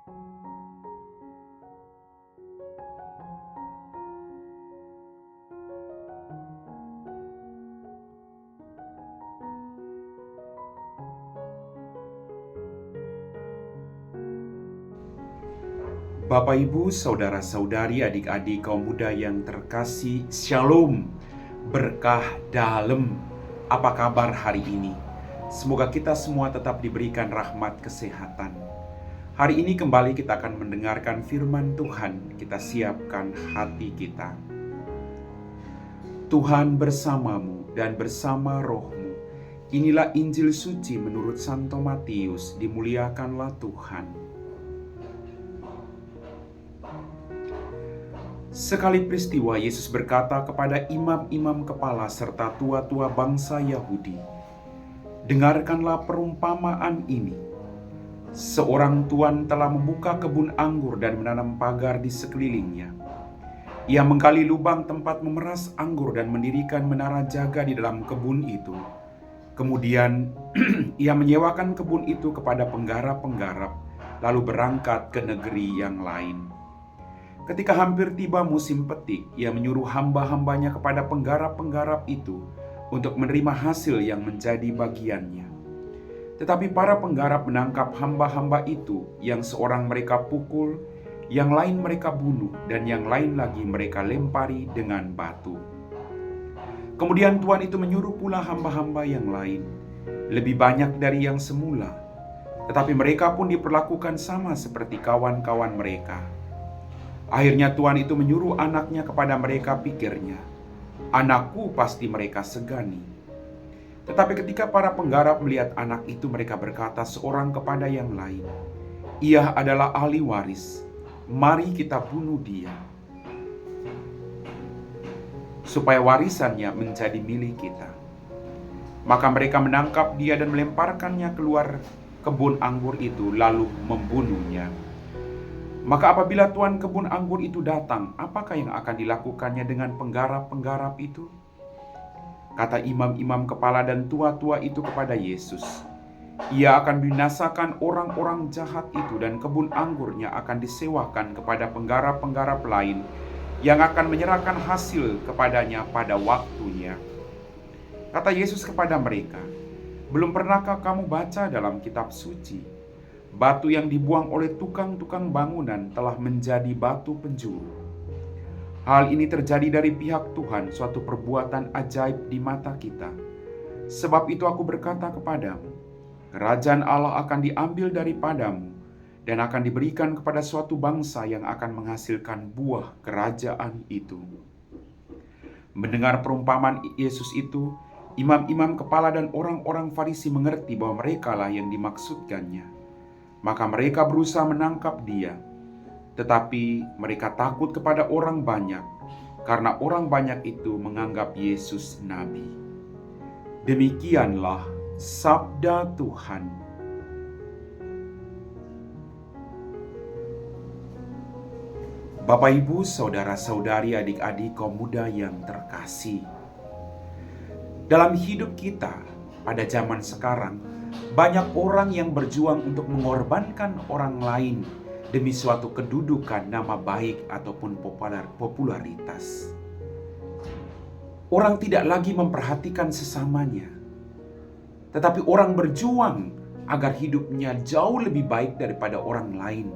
Bapak, Ibu, saudara-saudari, adik-adik kaum muda yang terkasih, Shalom, berkah dalam. Apa kabar hari ini? Semoga kita semua tetap diberikan rahmat kesehatan. Hari ini kembali kita akan mendengarkan firman Tuhan. Kita siapkan hati kita. Tuhan bersamamu dan bersama rohmu. Inilah Injil suci menurut Santo Matius. Dimuliakanlah Tuhan. Sekali peristiwa, Yesus berkata kepada imam-imam kepala serta tua-tua bangsa Yahudi, "Dengarkanlah perumpamaan ini. Seorang tuan telah membuka kebun anggur dan menanam pagar di sekelilingnya. Ia menggali lubang tempat memeras anggur dan mendirikan menara jaga di dalam kebun itu. Kemudian ia menyewakan kebun itu kepada penggarap-penggarap, lalu berangkat ke negeri yang lain. Ketika hampir tiba musim petik, ia menyuruh hamba-hambanya kepada penggarap-penggarap itu untuk menerima hasil yang menjadi bagiannya. Tetapi para penggarap menangkap hamba-hamba itu, yang seorang mereka pukul, yang lain mereka bunuh, dan yang lain lagi mereka lempari dengan batu. Kemudian Tuan itu menyuruh pula hamba-hamba yang lain, lebih banyak dari yang semula. Tetapi mereka pun diperlakukan sama seperti kawan-kawan mereka. Akhirnya Tuan itu menyuruh anaknya kepada mereka, pikirnya, 'Anakku pasti mereka segani.' Tetapi ketika para penggarap melihat anak itu, mereka berkata seorang kepada yang lain, 'Ia adalah ahli waris. Mari kita bunuh dia, supaya warisannya menjadi milik kita.' Maka mereka menangkap dia dan melemparkannya keluar kebun anggur itu, lalu membunuhnya. Maka apabila tuan kebun anggur itu datang, apakah yang akan dilakukannya dengan penggarap-penggarap itu?" Kata imam-imam kepala dan tua-tua itu kepada Yesus, "Ia akan binasakan orang-orang jahat itu, dan kebun anggurnya akan disewakan kepada penggarap-penggarap lain yang akan menyerahkan hasil kepadanya pada waktunya." Kata Yesus kepada mereka, "Belum pernahkah kamu baca dalam kitab suci? Batu yang dibuang oleh tukang-tukang bangunan telah menjadi batu penjuru. Hal ini terjadi dari pihak Tuhan, suatu perbuatan ajaib di mata kita. Sebab itu aku berkata kepadamu, kerajaan Allah akan diambil daripadamu dan akan diberikan kepada suatu bangsa yang akan menghasilkan buah kerajaan itu." Mendengar perumpamaan Yesus itu, imam-imam kepala dan orang-orang Farisi mengerti bahwa merekalah yang dimaksudkannya. Maka mereka berusaha menangkap dia, tetapi mereka takut kepada orang banyak, karena orang banyak itu menganggap Yesus nabi. Demikianlah sabda Tuhan. Bapak, Ibu, saudara-saudari, adik-adik kaum muda yang terkasih, dalam hidup kita pada zaman sekarang, banyak orang yang berjuang untuk mengorbankan orang lain demi suatu kedudukan, nama baik, ataupun popularitas. Orang tidak lagi memperhatikan sesamanya, tetapi orang berjuang agar hidupnya jauh lebih baik daripada orang lain,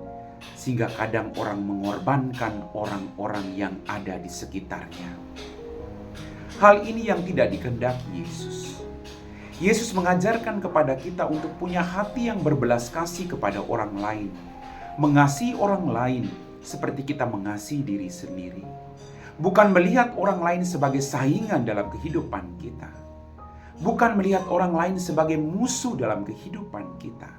sehingga kadang orang mengorbankan orang-orang yang ada di sekitarnya. Hal ini yang tidak dikehendaki Yesus. Yesus mengajarkan kepada kita untuk punya hati yang berbelas kasih kepada orang lain. Mengasihi orang lain seperti kita mengasihi diri sendiri. Bukan melihat orang lain sebagai saingan dalam kehidupan kita. Bukan melihat orang lain sebagai musuh dalam kehidupan kita.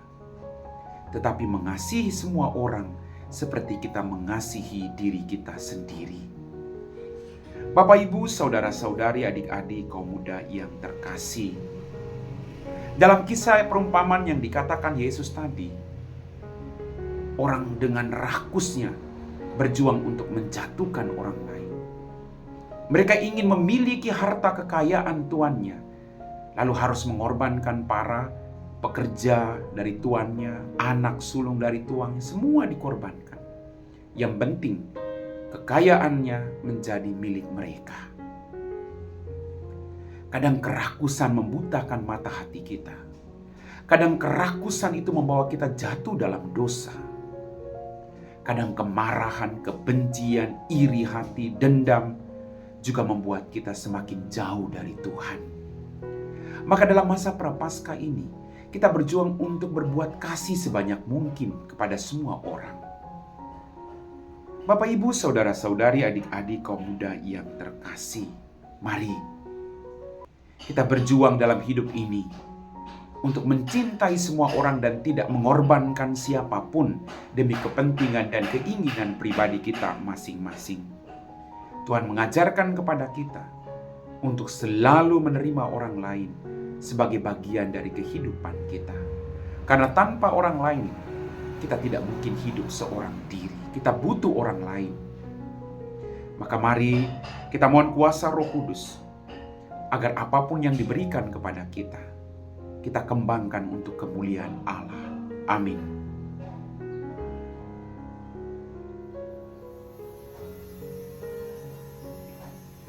Tetapi mengasihi semua orang seperti kita mengasihi diri kita sendiri. Bapak, Ibu, saudara-saudari, adik-adik kaum muda yang terkasih, dalam kisah perumpamaan yang dikatakan Yesus tadi, orang dengan rakusnya berjuang untuk menjatuhkan orang lain. Mereka ingin memiliki harta kekayaan tuannya, lalu harus mengorbankan para pekerja dari tuannya, anak sulung dari tuannya, semua dikorbankan. Yang penting, kekayaannya menjadi milik mereka. Kadang kerakusan membutakan mata hati kita. Kadang kerakusan itu membawa kita jatuh dalam dosa. Kadang kemarahan, kebencian, iri hati, dendam juga membuat kita semakin jauh dari Tuhan. Maka dalam masa prapaskah ini, kita berjuang untuk berbuat kasih sebanyak mungkin kepada semua orang. Bapak, Ibu, saudara-saudari, adik-adik kaum muda yang terkasih, mari kita berjuang dalam hidup ini untuk mencintai semua orang dan tidak mengorbankan siapapun demi kepentingan dan keinginan pribadi kita masing-masing. Tuhan mengajarkan kepada kita untuk selalu menerima orang lain sebagai bagian dari kehidupan kita. Karena tanpa orang lain, kita tidak mungkin hidup seorang diri. Kita butuh orang lain. Maka mari kita mohon kuasa Roh Kudus, agar apapun yang diberikan kepada kita, kita kembangkan untuk kemuliaan Allah. Amin.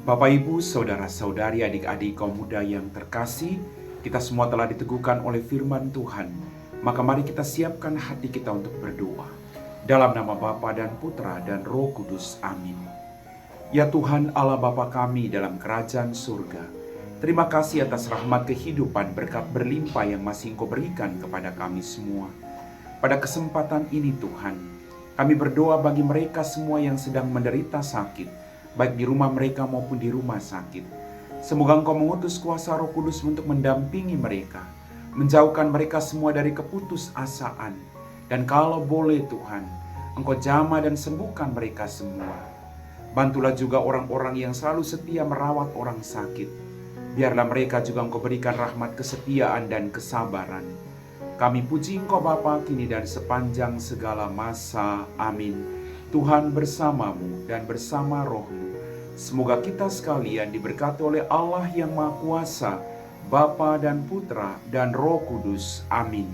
Bapak, Ibu, saudara-saudari, adik-adik kaum muda yang terkasih, kita semua telah diteguhkan oleh firman Tuhan. Maka mari kita siapkan hati kita untuk berdoa. Dalam nama Bapa dan Putra dan Roh Kudus. Amin. Ya Tuhan Allah Bapa kami dalam kerajaan surga, terima kasih atas rahmat kehidupan berkat berlimpah yang masih Engkau berikan kepada kami semua. Pada kesempatan ini Tuhan, kami berdoa bagi mereka semua yang sedang menderita sakit, baik di rumah mereka maupun di rumah sakit. Semoga Engkau mengutus kuasa Roh Kudus untuk mendampingi mereka, menjauhkan mereka semua dari keputusasaan. Dan kalau boleh Tuhan, Engkau jamah dan sembuhkan mereka semua. Bantulah juga orang-orang yang selalu setia merawat orang sakit. Biarlah mereka juga Engkau berikan rahmat kesetiaan dan kesabaran. Kami puji Engkau Bapa kini dan sepanjang segala masa. Amin. Tuhan bersamamu dan bersama rohmu. Semoga kita sekalian diberkati oleh Allah yang Maha Kuasa, Bapa dan Putra dan Roh Kudus. Amin.